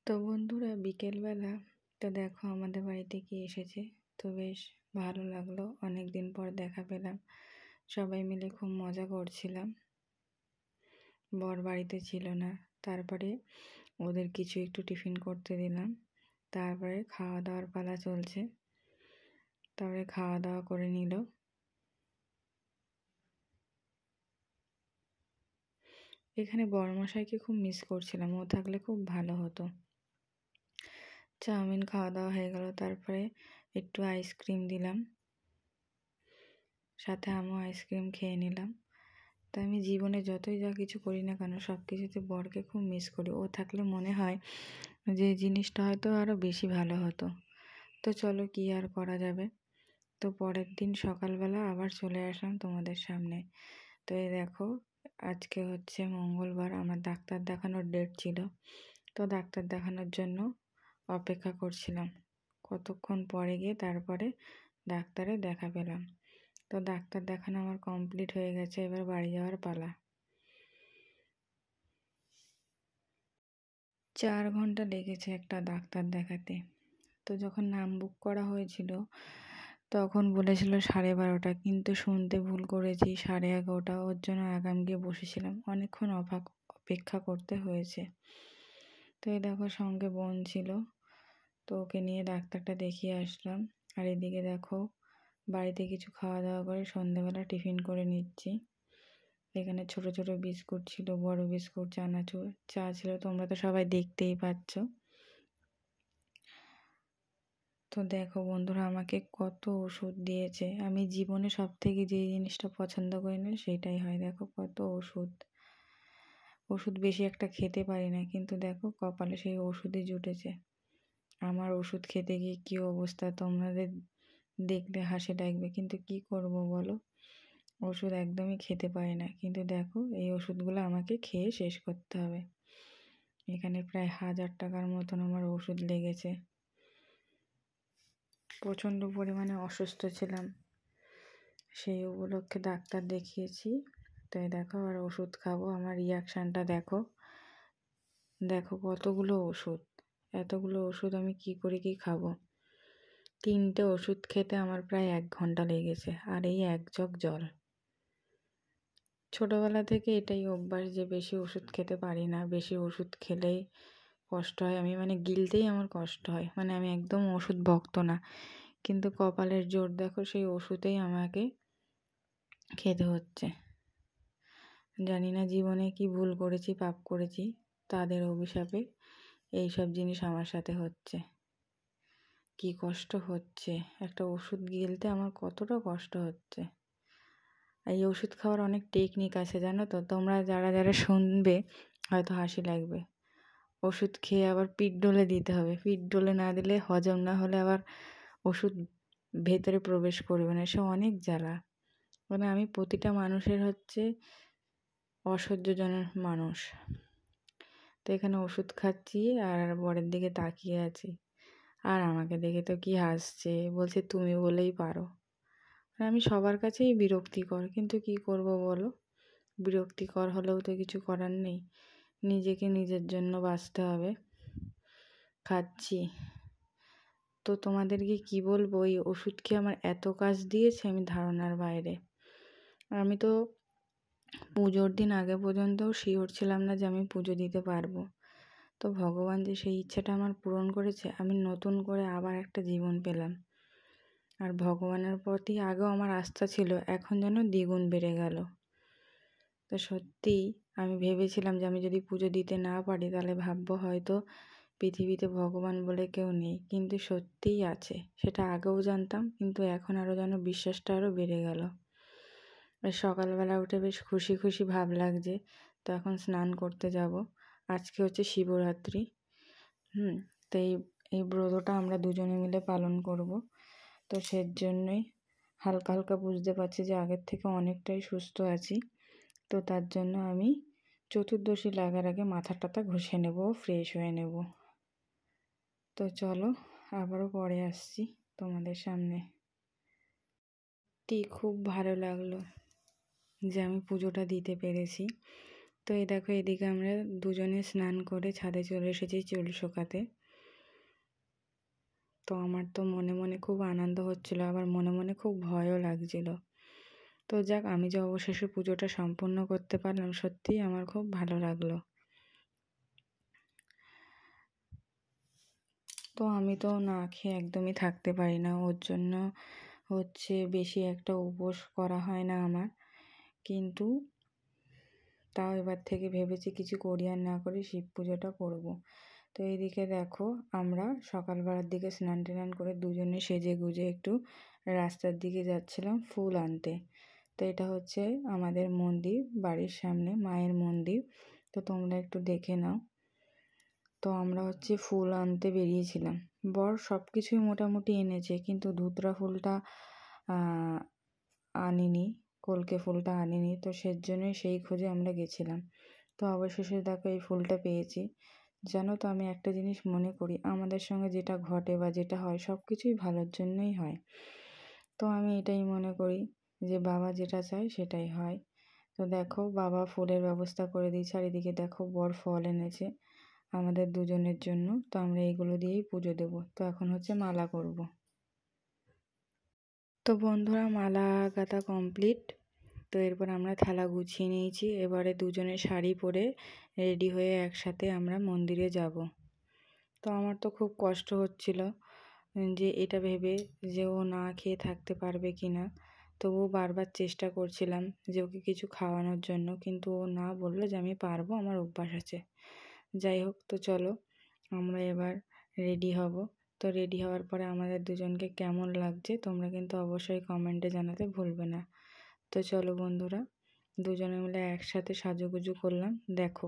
তো বন্ধুরা বিকেলবেলা তো দেখো আমাদের বাড়িতে কি এসেছে। তো বেশ ভালো লাগলো, অনেক দিন পর দেখা পেলাম। সবাই মিলে খুব মজা করছিলাম। বর বাড়িতে ছিল না, তারপরে ওদের কিছু একটু টিফিন করতে দিলাম। তারপরে খাওয়া দাওয়ার পালা চলছে। তারপরে খাওয়া দাওয়া করে নিল। এখানে বড়মশাইকে খুব মিস করছিলাম, ও থাকলে খুব ভালো হতো। চাউমিন খাওয়া দাওয়া হয়ে গেল, তারপরে একটু আইসক্রিম দিলাম, সাথে আমিও আইসক্রিম খেয়ে নিলাম। তো আমি জীবনে যতই যা কিছু করি না কেন সব কিছুতে বরকে খুব মিস করি। ও থাকলে মনে হয় যে জিনিসটা হয়তো আরও বেশি ভালো হতো। তো চলো কি আর করা যাবে। তো পরের দিন সকালবেলা আবার চলে আসলাম তোমাদের সামনে। তো এই দেখো, আজকে হচ্ছে মঙ্গলবার, আমার ডাক্তার দেখানোর ডেট ছিল। তো ডাক্তার দেখানোর জন্য অপেক্ষা করছিলাম। কতক্ষণ পরে গিয়ে তারপরে ডাক্তারে দেখা পেলাম। তো ডাক্তার দেখানো আমার কমপ্লিট হয়ে গেছে, এবার বাড়ি যাওয়ার পালা। 4 ঘন্টা লেগেছে একটা ডাক্তার দেখাতে। তো যখন নাম বুক করা হয়েছিল তখন বলেছিল 12:30, কিন্তু শুনতে ভুল করেছি 11:30। ওর জন্য আগাম গিয়ে বসেছিলাম, অনেকক্ষণ অপেক্ষা করতে হয়েছে। তো এই দেখো সঙ্গে বোন ছিল, তো ওকে নিয়ে ডাক্তারটা দেখিয়ে আসলাম। আর এদিকে দেখো বাড়িতে কিছু খাওয়া দাওয়া করে সন্ধেবেলা টিফিন করে নিচ্ছি। এখানে ছোট ছোট বিস্কুট ছিল, বড় বিস্কুট, চানাচুর, চা ছিল, তোমরা তো সবাই দেখতেই পাচ্ছ। তো দেখো বন্ধুরা আমাকে কত ওষুধ দিয়েছে। আমি জীবনে সব থেকে যে জিনিসটা পছন্দ করি না সেটাই হয়। দেখো কত ওষুধ। ওষুধ বেশি একটা খেতে পারি না, কিন্তু দেখো কপালে সেই ওষুধই জুটেছে। আমার ওষুধ খেতে গিয়ে কী অবস্থা তোমাদের দেখলে হাসি লাগবে, কিন্তু কি করব বলো, ওষুধ একদমই খেতে পারি না। কিন্তু দেখো এই ওষুধগুলো আমাকে খেয়ে শেষ করতে হবে। এখানে প্রায় 1000 টাকার মতন আমার ওষুধ লেগেছে। প্রচণ্ড পরিমাণে অসুস্থ ছিলাম, সেই উপলক্ষে ডাক্তার দেখিয়েছি। তাই দেখো আর ওষুধ খাবো, আমার রিয়াকশানটা দেখো। দেখো কতগুলো ওষুধ, এতগুলো ওষুধ আমি কি করে কি খাবো। 3টে ওষুধ খেতে আমার প্রায় 1 ঘন্টা লেগেছে, আর এই 1 জগ জল। ছোটোবেলা থেকে এটাই অভ্যাস যে বেশি ওষুধ খেতে পারি না, বেশি ওষুধ খেলেই কষ্ট হয়। আমি গিলতেই আমার কষ্ট হয়, আমি একদম ওষুধ ভক্ত না, কিন্তু কপালের জোর দেখো সেই ওষুধেই আমাকে খেতে হচ্ছে। জানি না জীবনে কি ভুল করেছি, পাপ করেছি, তাদের অভিশাপে এইসব জিনিস আমার সাথে হচ্ছে। কি কষ্ট হচ্ছে, একটা ওষুধ গিলতে আমার কতটা কষ্ট হচ্ছে। এই ওষুধ খাওয়ার অনেক টেকনিক আছে জানো তো, তোমরা যারা যারা শুনবে হয়তো হাসি লাগবে। ওষুধ খেয়ে আবার পিঠ ডলে দিতে হবে, পিঠ ডলে না দিলে হজম না হলে আবার ওষুধ ভেতরে প্রবেশ করবে না, এসব অনেক জ্বালা। আমি প্রতিটা মানুষের হচ্ছে অসহ্যজনের মানুষ। তো এখানে ওষুধ খাচ্ছি আর বরের দিকে তাকিয়ে আছি, আর আমাকে দেখে তো কি হাসছে, বলছে তুমি বলেই পারো। আমি সবার কাছেই বিরক্তিকর, কিন্তু কি করব বলো, বিরক্তিকর হলেও তো কিছু করার নেই, নিজেকে নিজের জন্য বাঁচতে হবে। খাচ্ছি। তো তোমাদেরকে কি বলবো, এই ওষুধ খেয়ে আমার এত কাজ দিয়েছে আমি ধারণার বাইরে। আমি তো পুজোর দিন আগে পর্যন্তও শিওর ছিলাম না যে আমি পুজো দিতে পারবো। তো ভগবান যে সেই ইচ্ছাটা আমার পূরণ করেছে, আমি নতুন করে আবার একটা জীবন পেলাম। আর ভগবানের প্রতি আগেও আমার আস্থা ছিল, এখন যেন দ্বিগুণ বেড়ে গেল। তো সত্যিই আমি ভেবেছিলাম যে আমি যদি পুজো দিতে না পারি তাহলে ভাববো হয়তো পৃথিবীতে ভগবান বলে কেউ নেই, কিন্তু সত্যিই আছে। সেটা আগেও জানতাম, কিন্তু এখন আরও যেন বিশ্বাসটা আরও বেড়ে গেল। আর সকালবেলা উঠে বেশ খুশি খুশি ভাব লাগছে। তো এখন স্নান করতে যাব। আজকে হচ্ছে শিবরাত্রি। তো এই ব্রতটা আমরা দুজনে মিলে পালন করব। তো সের জন্যই হালকা হালকা বুঝতে পারছি যে আগের থেকে অনেকটাই সুস্থ আছি। তো তার জন্য আমি চতুর্দশী লাগার আগে মাথা টাথা ঘষে নেব, ফ্রেশ হয়ে নেব। তো চলো আবারও পরে আসছি তোমাদের সামনে। খুব ভালো লাগলো যে আমি পুজোটা দিতে পেরেছি। তো এই দেখো এদিকে আমরা দুজনে স্নান করে ছাদে চলে এসেছি চুল শোকাতে। তো আমার তো মনে মনে খুব আনন্দ হচ্ছিল, আবার মনে মনে খুব ভয়ও লাগছিল। তো যাক, আমি যে অবশেষে পুজোটা সম্পূর্ণ করতে পারলাম, সত্যিই আমার খুব ভালো লাগলো। তো আমি তো না খেয়ে একদমই থাকতে পারি না, ওর জন্য বেশি একটা উপোস করা হয় না আমার। কিন্তু তাও এবার থেকে ভেবেছি কিছু করি আর না করি শিব পুজোটা করব। তো এইদিকে দেখো আমরা সকালবেলার দিকে স্নান টান করে দুজনে সেজে গুজে একটু রাস্তার দিকে যাচ্ছিলাম ফুল আনতে। তো এটা হচ্ছে আমাদের মন্দির, বাড়ির সামনে মায়ের মন্দির। তো তোমরা একটু দেখে নাও। তো আমরা ফুল আনতে বেরিয়েছিলাম। বর সব কিছুই মোটামুটি এনেছে, কিন্তু ধুতরা ফুলটা আনিনি, কলকে ফুলটা আনিনি। তো সেজন্যই সেই খোঁজে আমরা গেছিলাম। তো অবশেষে দেখো এই ফুলটা পেয়েছি। জানো তো, আমি একটা জিনিস মনে করি, আমাদের সঙ্গে যেটা ঘটে বা যেটা হয় সব কিছুই ভালোর জন্যই হয়। তো আমি এটাই মনে করি যে বাবা যেটা চায় সেটাই হয়। তো দেখো বাবা ফুলের ব্যবস্থা করে দিয়েছে, আর এদিকে দেখো বর ফল এনেছে আমাদের দুজনের জন্য। তো আমরা এইগুলো দিয়েই পুজো দেবো। তো এখন মালা করব। তো বন্ধুরা, মালা গাঁথা কমপ্লিট। তো এরপর আমরা থালা গুছিয়ে নিয়েছি। এবারে দুজনে শাড়ি পরে রেডি হয়ে একসাথে আমরা মন্দিরে যাব। তো আমার তো খুব কষ্ট হচ্ছিল যে এটা ভেবে যে ও না খেয়ে থাকতে পারবে কি না। তবুও বারবার চেষ্টা করছিলাম যে ওকে কিছু খাওয়ানোর জন্য, কিন্তু ও না, বললো যে আমি পারবো, আমার অভ্যাস আছে। যাই হোক, তো চলো আমরা এবার রেডি হব। তো রেডি হওয়ার পরে আমাদের দুজনকে কেমন লাগছে তোমরা কিন্তু অবশ্যই কমেন্টে জানাতে ভুলবে না। তো চলো বন্ধুরা, দুজনে মিলে একসাথে সাজুগুজু করলাম। দেখো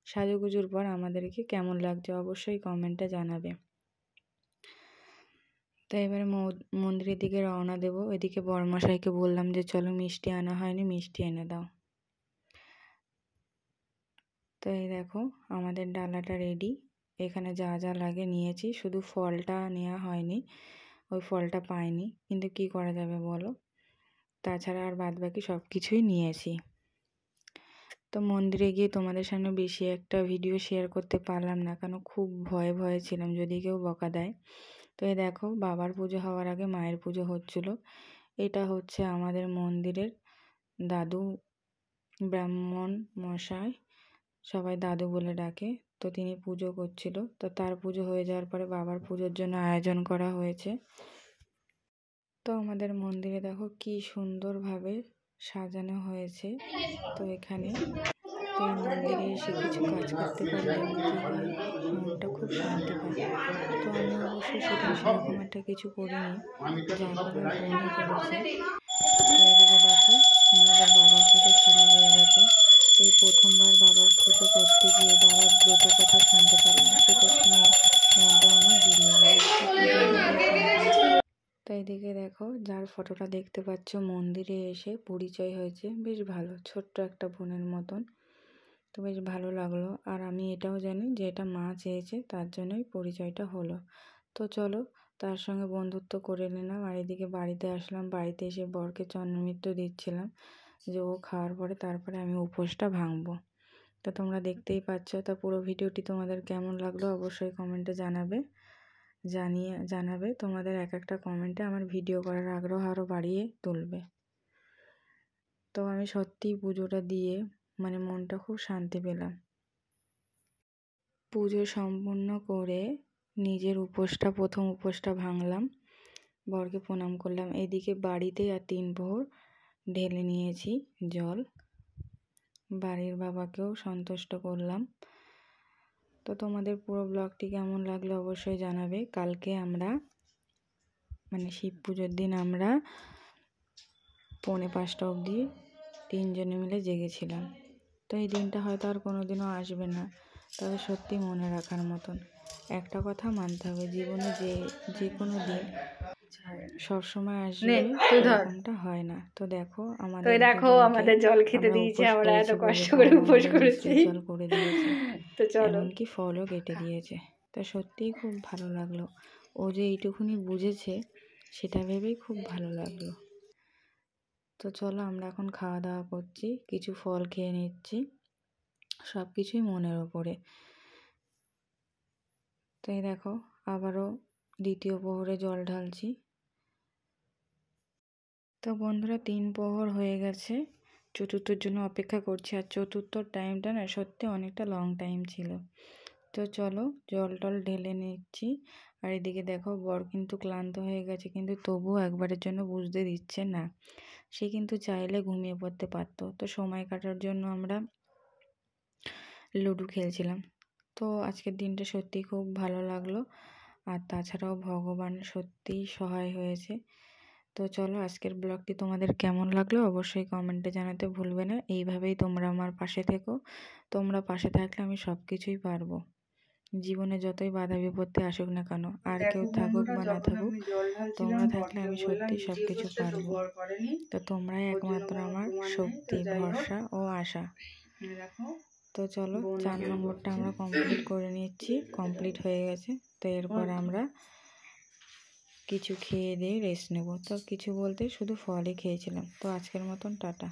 সাজুগুজুর পর আমাদেরকে কেমন লাগছে অবশ্যই কমেন্টে জানাবে। তো এবারে মন্দিরের দিকে রওনা দেবো। এদিকে বড়মশাইকে বললাম যে চলো, মিষ্টি আনা হয়নি, মিষ্টি এনে দাও। তো এই দেখো আমাদের ডালাটা রেডি। এখানে যা যা লাগে নিয়েছি, শুধু ফলটা নেওয়া হয়নি, ওই ফলটা পাইনি, কিন্তু কি করা যাবে বলো। তাছাড়া আর বাদবাকি সব কিছুই নিয়েছি। তো মন্দিরে গিয়ে তোমাদের সামনে বেশি একটা ভিডিও শেয়ার করতে পারলাম না, কারণ খুব ভয়ে ভয়ে ছিলাম যদি কেউ বকা দেয়। তো এই দেখো বাবার পুজো হওয়ার আগে মায়ের পুজো হচ্ছিল। এটা আমাদের মন্দিরের দাদু, ব্রাহ্মণ মশাই, সবাই দাদু বলে ডাকে। তো তিনি পুজো করছিল। তো তার পুজো হয়ে যাওয়ার পরে বাবার পুজোর জন্য আয়োজন করা হয়েছে। তো আমাদের মন্দিরে দেখো কি সুন্দরভাবে সাজানো হয়েছে। তো এখানে তো এই মন্দিরে এসে কিছু কাজ করতে পারলে কি হয়, মনটা খুব শান্তি পায়। তো আমি অবশ্য সেদিন সেরকম একটা কিছু করিনি, যা করার বোনই করেছে। তো এদিকে দেখো আমাদের বাবার পুজো শুরু হয়ে গেছে। তো এই প্রথমবার বাবার পুজো করতে গিয়ে বাবার ব্রত কথা শুনতে পারলাম, সেটা শুনে মনটা আমার জুড়িয়ে গেল। তো এদিকে দেখো যার ফটোটা দেখতে পাচ্ছ মন্দিরে এসে পরিচয় হয়েছে, বেশ ভালো, ছোট্ট একটা বোনের মতন। তো বেশ ভালো লাগলো। আর আমি এটাও জানি যে এটা মা চেয়েছে, তার জন্যই পরিচয়টা হলো। তো চলো তার সঙ্গে বন্ধুত্ব করে নিলাম। আর এদিকে বাড়িতে আসলাম, বাড়িতে এসে বরকে চন্দ্রমিত্র দিচ্ছিলাম যে ও খাওয়ার পরে তারপরে আমি উপোসটা ভাঙবো। তো তোমরা দেখতেই পাচ্ছ। তা পুরো ভিডিওটি তোমাদের কেমন লাগলো অবশ্যই কমেন্টে জানাবে। তোমাদের এক একটা কমেন্টে আমার ভিডিও করার আগ্রহ আরও বাড়িয়ে তুলবে। তো আমি সত্যিই পুজোটা দিয়ে মনটা খুব শান্তি পেলাম। পুজো সম্পূর্ণ করে নিজের প্রথম উপোসটা ভাঙলাম, বরকে প্রণাম করলাম। এদিকে বাড়িতে আর 3 ভোর ঢেলে নিয়েছি জল, বাড়ির বাবাকেও সন্তুষ্ট করলাম। তো তোমাদের পুরো ব্লগটি কেমন লাগলো অবশ্যই জানাবে। কালকে আমরা শিব পুজোর দিন আমরা 4:45 অবধি 3 জনে মিলে জেগেছিলাম। তো এই দিনটা হয়তো আর কোনোদিনও আসবে না, তবে সত্যি মনে রাখার মতন। একটা কথা মানতে হবে, জীবনে যে কোনো দিন সবসময় আসবে এরকমটা হয় না। তো দেখো আমাদের জল খেতে দিয়েছে, আমরা এত কষ্ট করে উপোস করেছি, জল করে দিয়েছে, তো এমনকি ফলও কেটে দিয়েছে। তো সত্যিই খুব ভালো লাগলো, ও যে এইটুকুনি বুঝেছে সেটা ভেবেই খুব ভালো লাগলো। তো চলো আমরা এখন খাওয়া দাওয়া করছি, কিছু ফল খেয়ে নিচ্ছি। সব কিছুই মনের ওপরে। তো এই দেখো আবারও দ্বিতীয় প্রহরে জল ঢালছি। তো বন্ধুরা 3 প্রহর হয়ে গেছে, চতুর্থর জন্য অপেক্ষা করছি। আর চতুর্থর টাইমটা না সত্যি অনেকটা লং টাইম ছিল। তো চলো জল টল ঢেলে নিচ্ছি। আর এদিকে দেখো বর কিন্তু ক্লান্ত হয়ে গেছে, কিন্তু তবুও একবারের জন্য বুঝতে দিচ্ছে না। সে কিন্তু চাইলে ঘুমিয়ে পড়তে পারতো। তো সময় কাটার জন্য আমরা লুডো খেলছিলাম। তো আজকের দিনটা সত্যি খুব ভালো লাগলো। আর তাছাড়াও ভগবান সত্যিই সহায় হয়েছে। তো চলো আজকের ব্লগটি তোমাদের কেমন লাগলো অবশ্যই কমেন্টে জানাতে ভুলবে না। এইভাবেই তোমরা আমার পাশে থেকো। তোমরা পাশে থাকলে আমি সব কিছুই পারবো। জীবনে যতই বাধা বিপত্তি আসুক না কেন, আর কেউ থাকুক বা না থাকুক, তোমরা থাকলে আমি সত্যি সব কিছু পারবো। তো তোমরাই একমাত্র আমার শক্তি, ভরসা ও আশা। তো চলো 4 নম্বরটা আমরা কমপ্লিট করে নিচ্ছি। কমপ্লিট হয়ে গেছে। তো এরপর আমরা কিছু খেয়ে দিয়ে রেস্ট নেব। তো কিছু বলতে শুধু ফলই খেয়েছিলাম। তো আজকের মতন টাটা।